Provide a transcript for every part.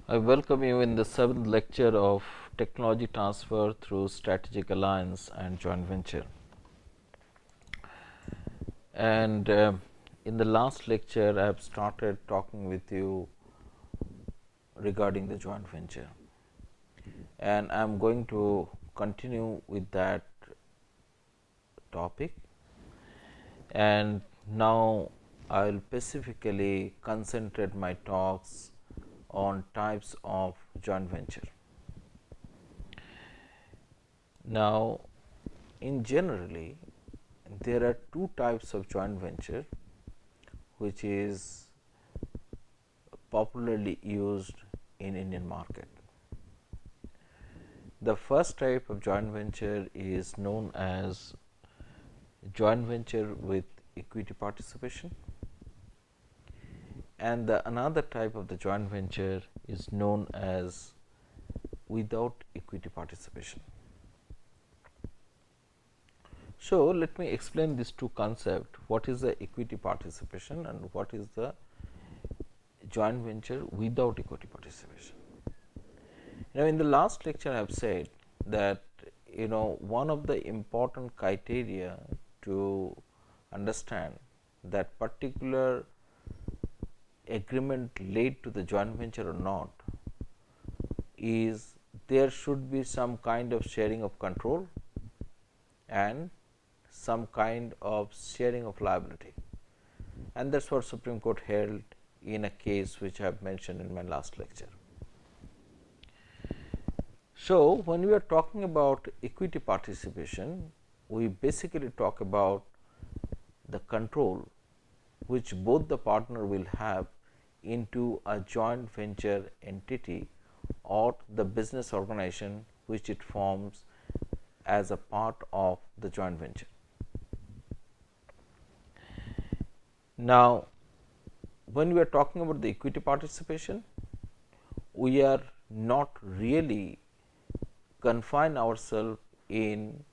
I welcome you in the 7th lecture of Technology Transfer through Strategic Alliance and Joint Venture. And in the last lecture, I have started talking with you regarding the joint venture, and I am going to continue with that topic. And now I will specifically concentrate my talks on types of joint venture. Now, in generally, there are two types of joint venture which is popularly used in Indian market. The first type of joint venture is known as joint venture with equity participation, and the another type of the joint venture is known as without equity participation. So, let me explain these two concepts, what is the equity participation and what is the joint venture without equity participation. Now, in the last lecture I have said that one of the important criteria to understand that particular agreement led to the joint venture or not is there should be some kind of sharing of control and some kind of sharing of liability, and that is what Supreme Court held in a case which I have mentioned in my last lecture. So, when we are talking about equity participation, we basically talk about the control which both the partner will have into a joint venture entity or the business organization which it forms as a part of the joint venture. Now, when we are talking about the equity participation, we are not really confine ourselves in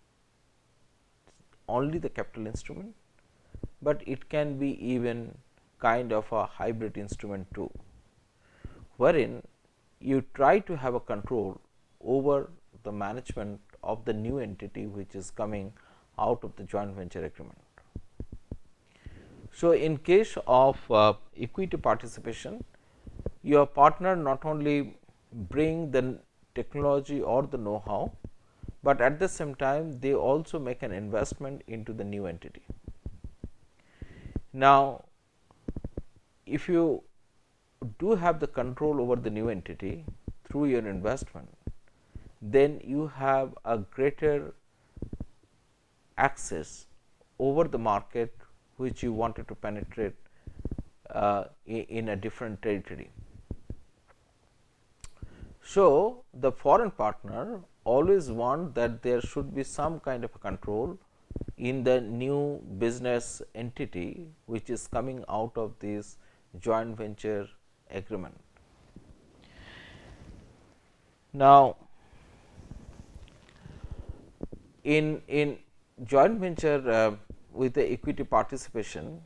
only the capital instrument, but it can be even kind of a hybrid instrument too, wherein you try to have a control over the management of the new entity which is coming out of the joint venture agreement. So, in case of equity participation, your partner not only bring the technology or the know-how, but at the same time they also make an investment into the new entity. Now, if you do have the control over the new entity through your investment, then you have a greater access over the market which you wanted to penetrate in a different territory. So, the foreign partner always want that there should be some kind of a control in the new business entity which is coming out of this joint venture agreement. Now, in joint venture with the equity participation,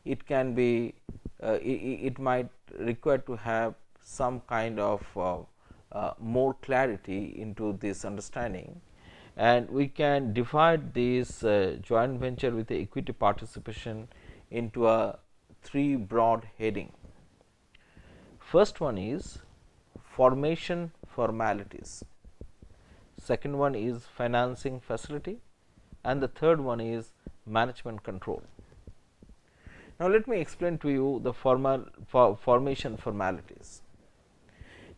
it can be it might require to have some kind of more clarity into this understanding, and we can divide this joint venture with the equity participation into a three broad heading. First one is formation formalities, second one is financing facility, and the third one is management control. Now, let me explain to you the formation formalities.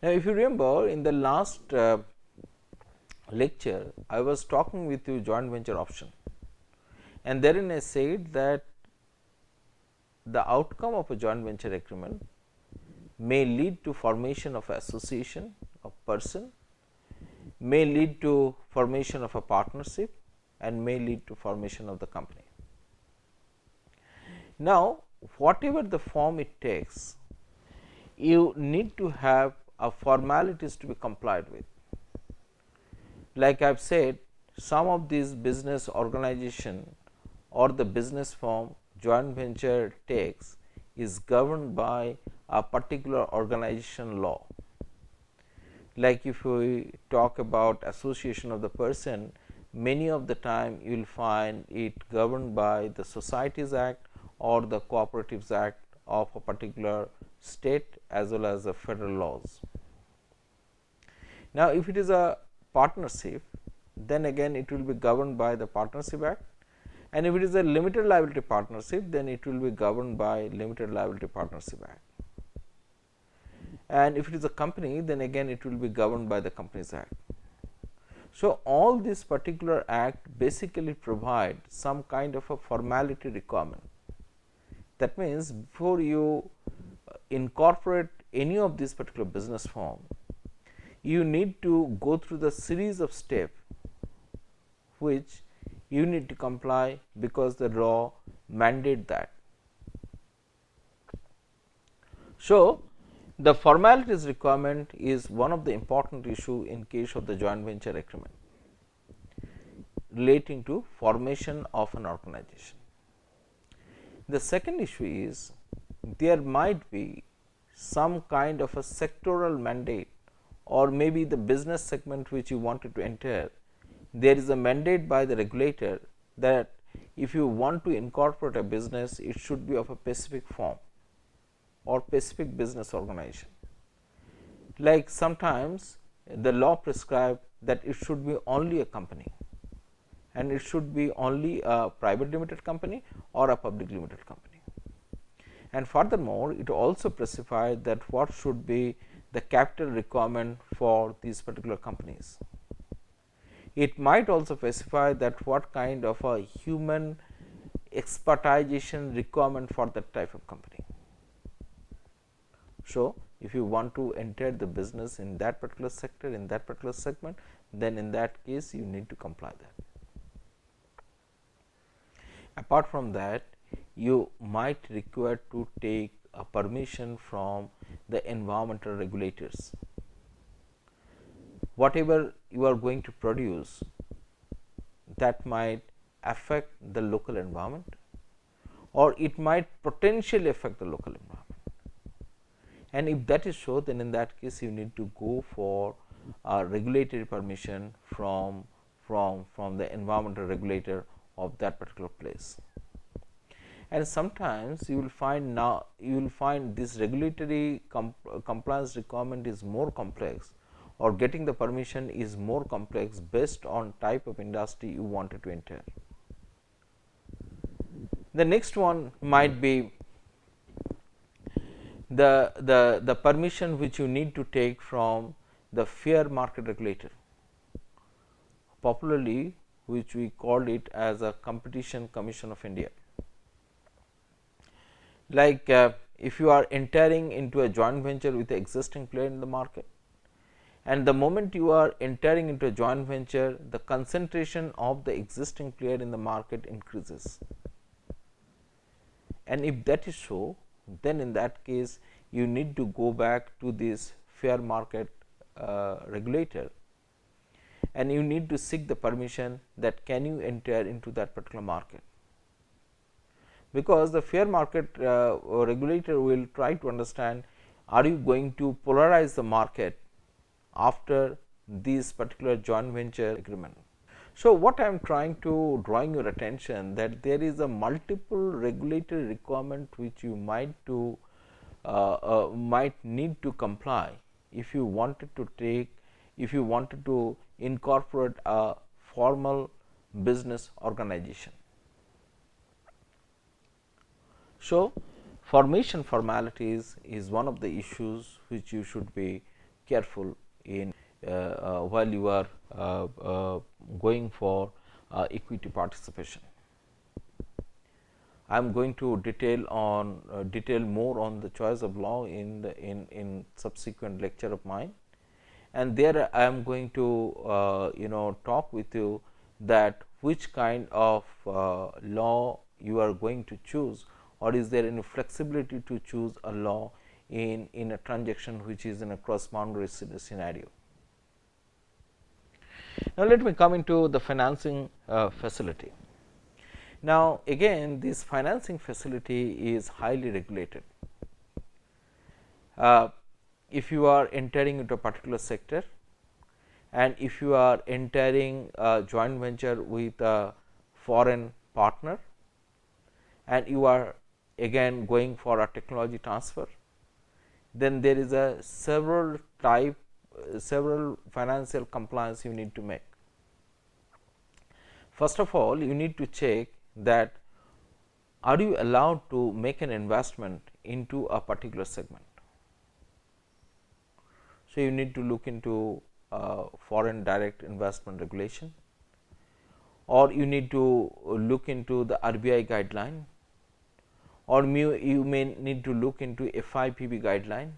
Now, if you remember in the last lecture, I was talking with you joint venture option, and therein I said that the outcome of a joint venture agreement may lead to formation of association of person, may lead to formation of a partnership, and may lead to formation of the company. Now, whatever the form it takes, you need to have a formalities to be complied with. Like I have said, some of these business organization or the business form joint venture takes is governed by a particular organization law. Like if we talk about association of the person, many of the time you will find it governed by the Societies Act or the Cooperatives Act of a particular state as well as the federal laws. Now, if it is a partnership, then again it will be governed by the Partnership Act, and if it is a limited liability partnership, then it will be governed by Limited Liability Partnership Act. And if it is a company, then again it will be governed by the Companies Act. So, all these particular act basically provide some kind of a formality requirement. That means, before you incorporate any of these particular business form, you need to go through the series of steps which you need to comply, because the law mandate that. So, the formalities requirement is one of the important issue in case of the joint venture agreement relating to formation of an organization. The second issue is there might be some kind of a sectoral mandate, or maybe the business segment which you wanted to enter, there is a mandate by the regulator that if you want to incorporate a business, it should be of a specific form or specific business organization. Like sometimes the law prescribes that it should be only a company, and it should be only a private limited company or a public limited company. And furthermore, it also specifies that what should be the capital requirement for these particular companies. It might also specify that what kind of a human expertization requirement for that type of company. So, if you want to enter the business in that particular sector, in that particular segment, then in that case you need to comply that. Apart from that, you might require to take a permission from the environmental regulators. Whatever you are going to produce, that might affect the local environment, or it might potentially affect the local environment. And if that is so, then in that case you need to go for a regulatory permission from the environmental regulator of that particular place. And sometimes you will find this regulatory compliance requirement is more complex, or getting the permission is more complex based on type of industry you wanted to enter. The next one might be the permission which you need to take from the fair market regulator, popularly which we called it as a Competition Commission of India. Like if you are entering into a joint venture with the existing player in the market, and the moment you are entering into a joint venture, the concentration of the existing player in the market increases. And if that is so, then in that case you need to go back to this fair market regulator, and you need to seek the permission that can you enter into that particular market, because the fair market regulator will try to understand, are you going to polarize the market after this particular joint venture agreement. So, what I am trying to drawing your attention, that there is a multiple regulatory requirement which you might need to comply if you wanted to incorporate a formal business organization. So, formation formalities is one of the issues which you should be careful in while you are going for equity participation. I am going to detail more on the choice of law in subsequent lecture of mine, and there I am going to talk with you that which kind of law you are going to choose, or is there any flexibility to choose a law in a transaction which is in a cross boundary scenario. Now, let me come into the financing facility. Now, again this financing facility is highly regulated. If you are entering into a particular sector, and if you are entering a joint venture with a foreign partner and you are again going for a technology transfer, then there is a several financial compliance you need to make. First of all, you need to check that are you allowed to make an investment into a particular segment. So, you need to look into foreign direct investment regulation, or you need to look into the RBI guideline, or you may need to look into FIPB guideline,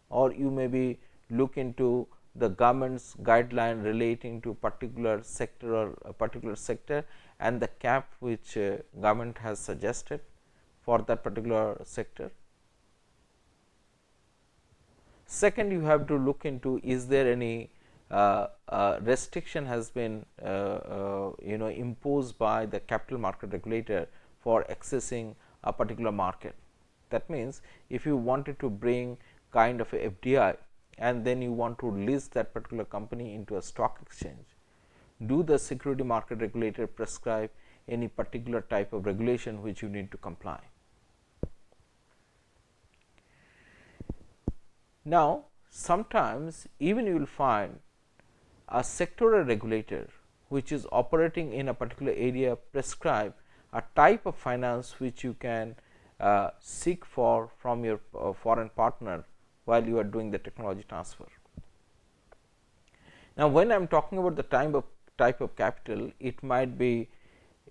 or you may be look into the government's guideline relating to particular sector or a particular sector and the cap which government has suggested for that particular sector. Second, you have to look into is there any restriction has been imposed by the capital market regulator for accessing a particular market. That means, if you wanted to bring kind of a FDI and then you want to list that particular company into a stock exchange, do the security market regulator prescribe any particular type of regulation which you need to comply? Now, sometimes even you will find a sectoral regulator which is operating in a particular area prescribe a type of finance which you can seek for from your foreign partner while you are doing the technology transfer. Now, when I am talking about the type of capital, it might be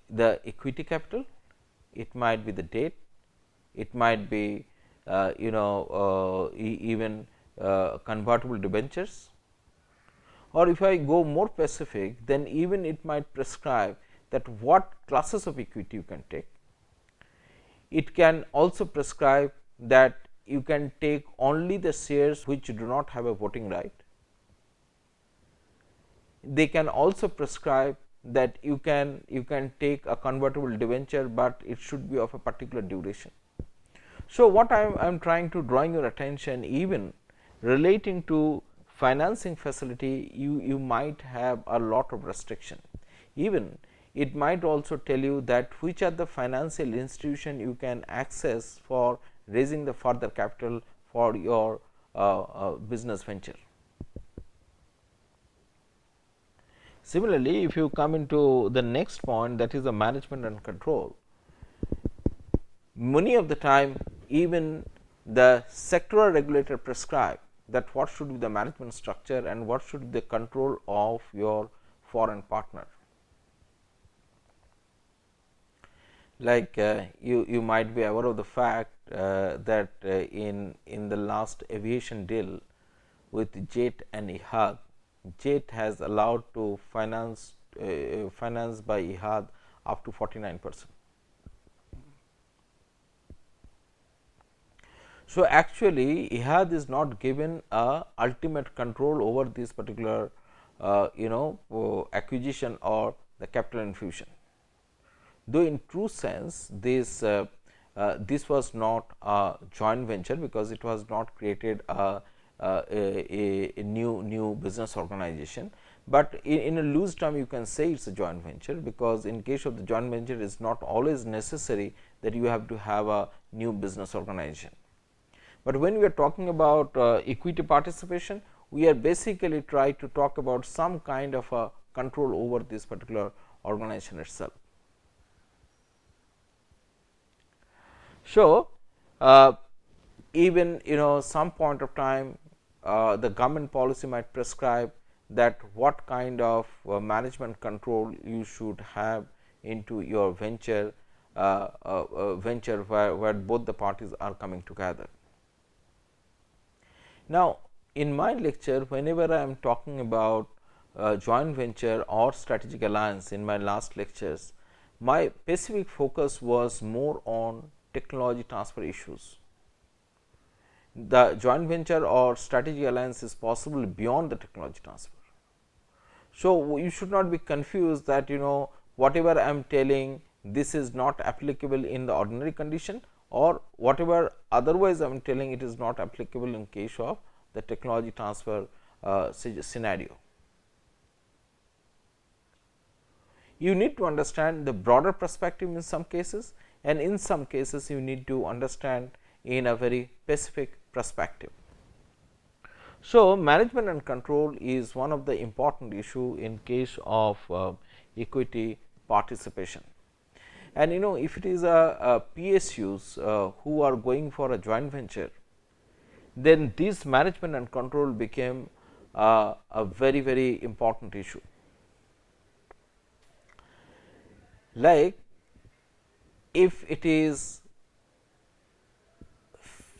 the equity capital, it might be the debt, it might be even convertible debentures, or if I go more specific, then even it might prescribe that what classes of equity you can take. It can also prescribe that you can take only the shares which do not have a voting right. They can also prescribe that you can take a convertible debenture, but it should be of a particular duration. So, what I am trying to drawing your attention, even relating to financing facility, you might have a lot of restriction. Even it might also tell you that which are the financial institution you can access for raising the further capital for your business venture. Similarly, if you come into the next point, that is the management and control, many of the time even the sectoral regulator prescribe that what should be the management structure and what should be the control of your foreign partner. Like you might be aware of the fact that in the last aviation deal with JET and EHAD, JET has allowed to finance by EHAD up to 49%. So, actually EHAD is not given a ultimate control over this particular acquisition or the capital infusion. Though in true sense this was not a joint venture, because it was not created a new business organization, but in a loose term you can say it is a joint venture, because in case of the joint venture it is not always necessary that you have to have a new business organization. But when we are talking about equity participation, we are basically try to talk about some kind of a control over this particular organization itself. So, even some point of time the government policy might prescribe that what kind of management control you should have into your venture where both the parties are coming together. Now, in my lecture, whenever I am talking about joint venture or strategic alliance in my last lectures, my specific focus was more on technology transfer issues. The joint venture or strategic alliance is possible beyond the technology transfer. So, you should not be confused that whatever I am telling, this is not applicable in the ordinary condition, or whatever otherwise I am telling, it is not applicable in case of the technology transfer scenario. You need to understand the broader perspective in some cases, and in some cases you need to understand in a very specific perspective. So, management and control is one of the important issue in case of equity participation. And if it is a PSUs who are going for a joint venture, then this management and control became a very important issue. Like if it is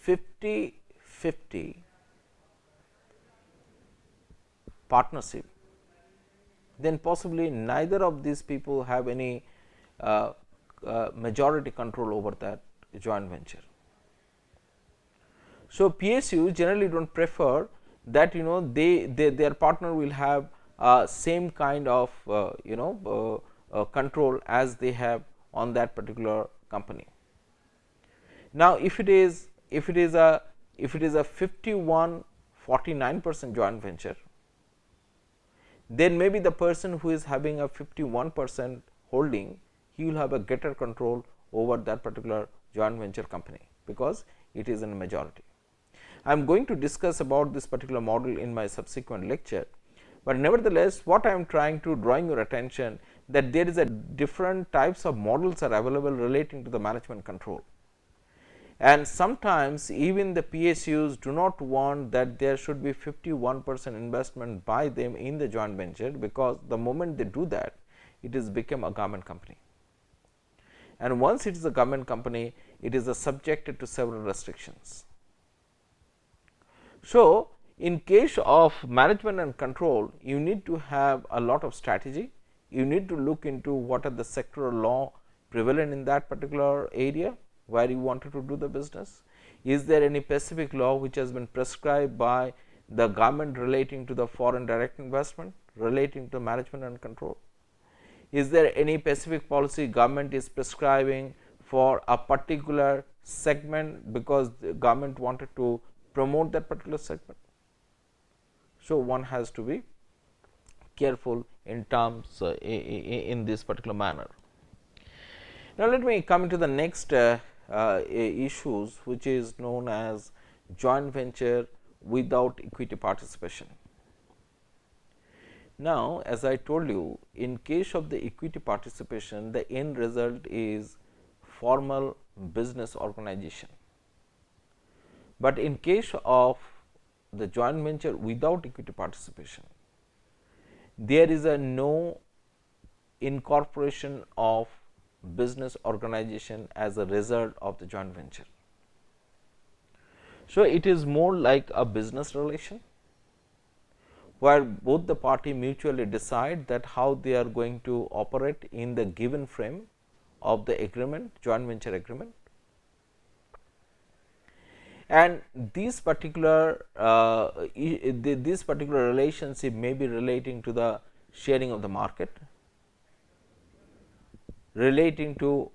50-50 partnership, then possibly neither of these people have any majority control over that joint venture. So, PSU generally do not prefer that their partner will have same kind of control as they have on that particular company. Now, if it is a 51-49% joint venture, then maybe the person who is having a 51% holding, he will have a greater control over that particular joint venture company, because it is in a majority. I am going to discuss about this particular model in my subsequent lecture, but nevertheless what I am trying to drawing your attention that there is a different types of models are available relating to the management control. And sometimes even the PSUs do not want that there should be 51% investment by them in the joint venture, because the moment they do that, it is become a government company. And once it is a government company, it is subjected to several restrictions. So, in case of management and control, you need to have a lot of strategy. You need to look into what are the sectoral law prevalent in that particular area where you wanted to do the business. Is there any specific law which has been prescribed by the government relating to the foreign direct investment, relating to management and control? Is there any specific policy government is prescribing for a particular segment because the government wanted to promote that particular segment? So, one has to be careful in terms in this particular manner. Now, let me come into the next issues, which is known as joint venture without equity participation. Now, as I told you, in case of the equity participation, the end result is formal business organization. But in case of the joint venture without equity participation, there is a no incorporation of business organization as a result of the joint venture. So, it is more like a business relation, where both the party mutually decide that how they are going to operate in the given frame of the agreement, joint venture agreement. And this particular relationship may be relating to the sharing of the market, relating to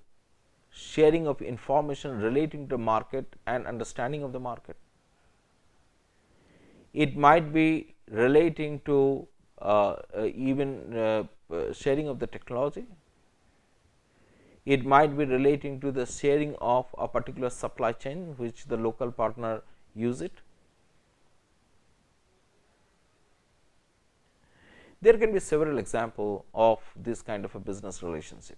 sharing of information relating to market and understanding of the market. It might be relating to even sharing of the technology. It might be relating to the sharing of a particular supply chain which the local partner use it. There can be several examples of this kind of a business relationship.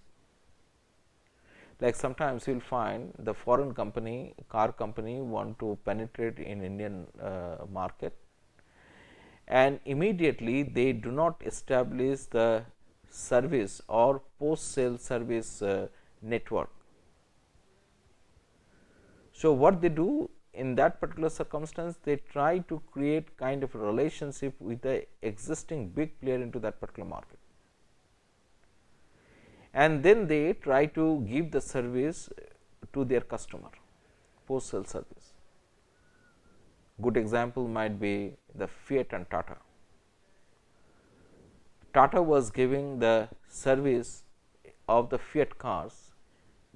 Like sometimes you will find the foreign company, car company want to penetrate in Indian market, and immediately they do not establish the service or post sale service network. So, what they do in that particular circumstance, they try to create kind of a relationship with the existing big player into that particular market, and then they try to give the service to their customer, post sale service. Good example might be the Fiat and Tata. Tata was giving the service of the Fiat cars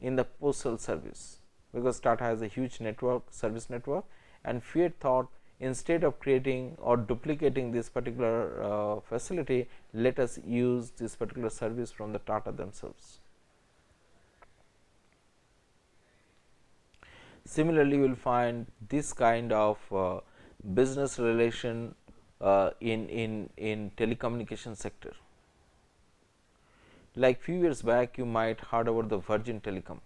in the postal service, because Tata has a huge network, service network, and Fiat thought instead of creating or duplicating this particular facility, let us use this particular service from the Tata themselves. Similarly, you will find this kind of business relation in telecommunication sector. Like few years back, you might heard about the Virgin Telecom.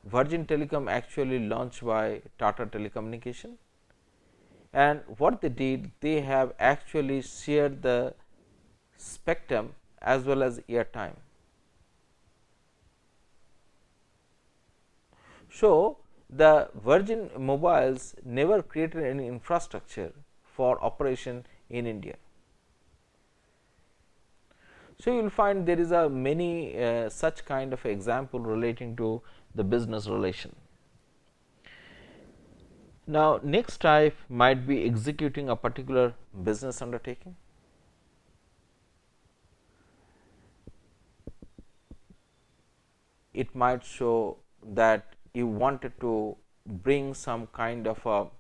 Virgin Telecom actually launched by Tata Telecommunication, and what they did, they have actually shared the spectrum as well as airtime. So, the Virgin Mobiles never created any infrastructure for operation in India. So, you will find there is a many such kind of example relating to the business relation. Now, next type might be executing a particular business undertaking. It might show that you wanted to bring some kind of a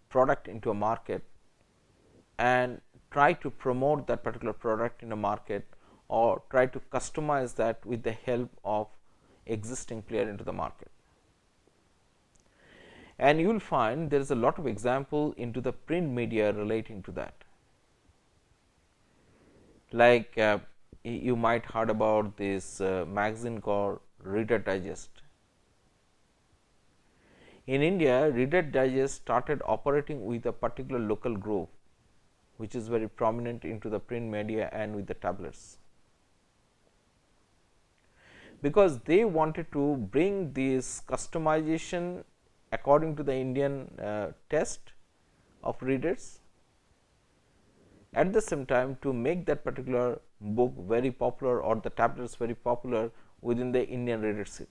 product into a market and try to promote that particular product in a market, or try to customize that with the help of existing player into the market. And you will find there is a lot of example into the print media relating to that. Like you might heard about this magazine called Reader Digest. In India, Reader Digest started operating with a particular local group, which is very prominent into the print media and with the tablets, because they wanted to bring this customization according to the Indian taste of readers, at the same time to make that particular book very popular or the tablets very popular within the Indian readership.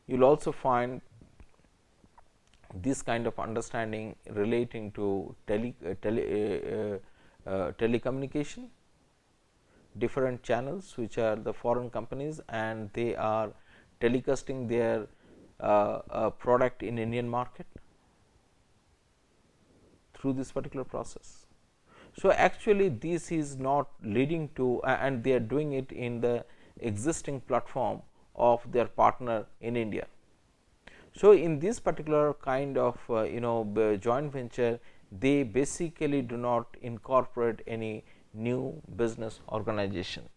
You will also find this kind of understanding relating to telecommunication, different channels which are the foreign companies, and they are telecasting their product in Indian market through this particular process. So, actually this is not leading to and they are doing it in the existing platform of their partner in India. So, in this particular kind of joint venture, they basically do not incorporate any new business organization.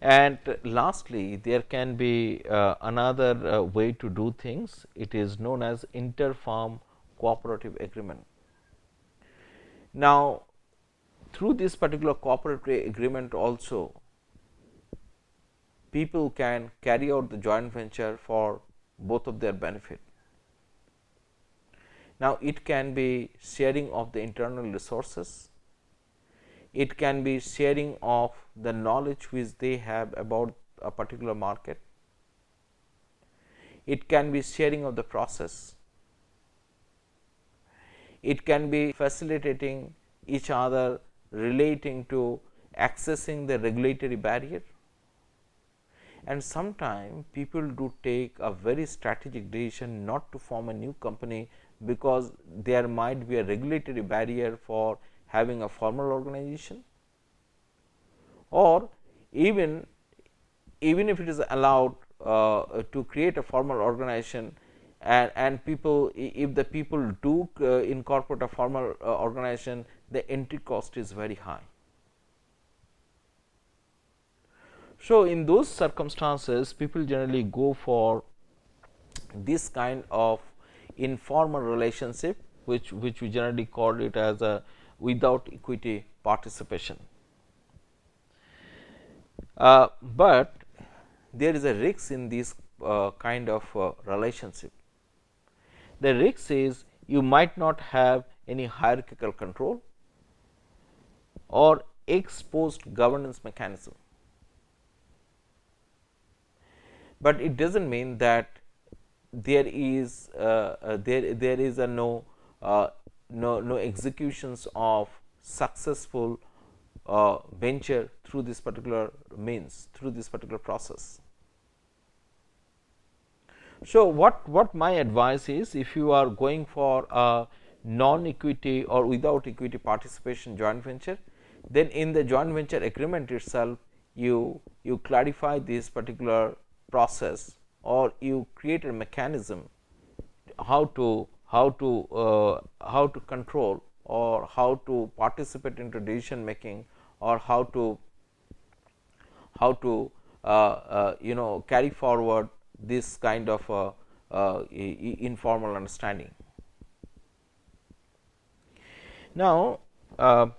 And lastly, there can be another way to do things. It is known as Interform cooperative agreement. Now, through this particular cooperative agreement also, people can carry out the joint venture for both of their benefit. Now, it can be sharing of the internal resources, it can be sharing of the knowledge which they have about a particular market, it can be sharing of the process, it can be facilitating each other relating to accessing the regulatory barrier. And sometimes people do take a very strategic decision not to form a new company, because there might be a regulatory barrier for having a formal organization, or even if it is allowed to create a formal organization, and people, if the people do incorporate a formal organization, the entry cost is very high. So, in those circumstances, people generally go for this kind of informal relationship, which we generally call it as a without equity participation. But there is a risk in this kind of relationship. The risk is you might not have any hierarchical control or ex post governance mechanism, but it does not mean that there is there is a no executions of successful venture through this particular means, through this particular process. So, what my advice is, if you are going for a non equity or without equity participation joint venture, then in the joint venture agreement itself you clarify this particular process, or you create a mechanism how to control or how to participate into decision making, or how to carry forward this kind of informal understanding. Now, I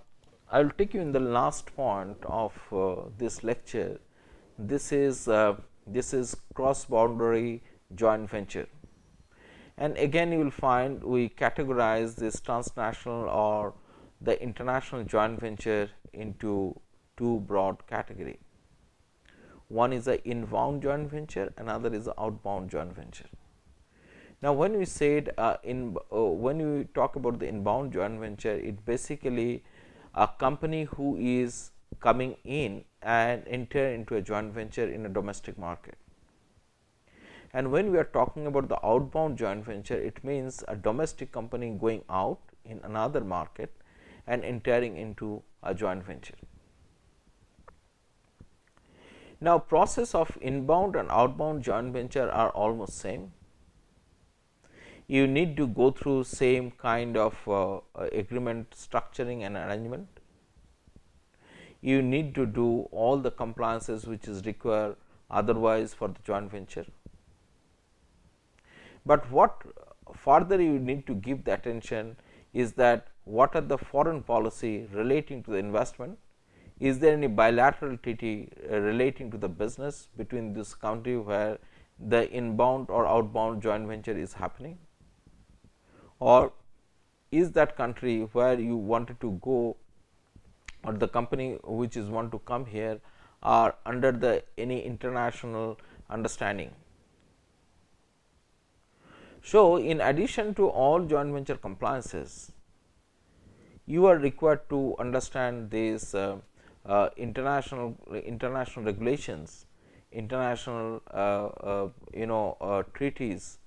will take you in the last point of this lecture. This is cross boundary joint venture, and again you will find we categorize this transnational or the international joint venture into two broad category. One is a inbound joint venture, another is a outbound joint venture. Now, when we said when we talk about the inbound joint venture, it basically a company who is coming in and enter into a joint venture in a domestic market. And when we are talking about the outbound joint venture, it means a domestic company going out in another market and entering into a joint venture. Now, process of inbound and outbound joint venture are almost same. You need to go through same kind of agreement structuring and arrangement. You need to do all the compliances which is required otherwise for the joint venture. But what further you need to give the attention is that what are the foreign policy relating to the investment. Is there any bilateral treaty relating to the business between this country where the inbound or outbound joint venture is happening, or is that country where you wanted to go, or the company which is want to come here are under the any international understanding. So, in addition to all joint venture compliances, you are required to understand these international regulations, international treaties,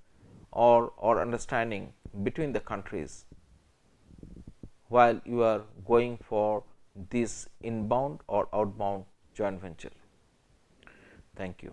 or understanding between the countries while you are going for this inbound or outbound joint venture. Thank you.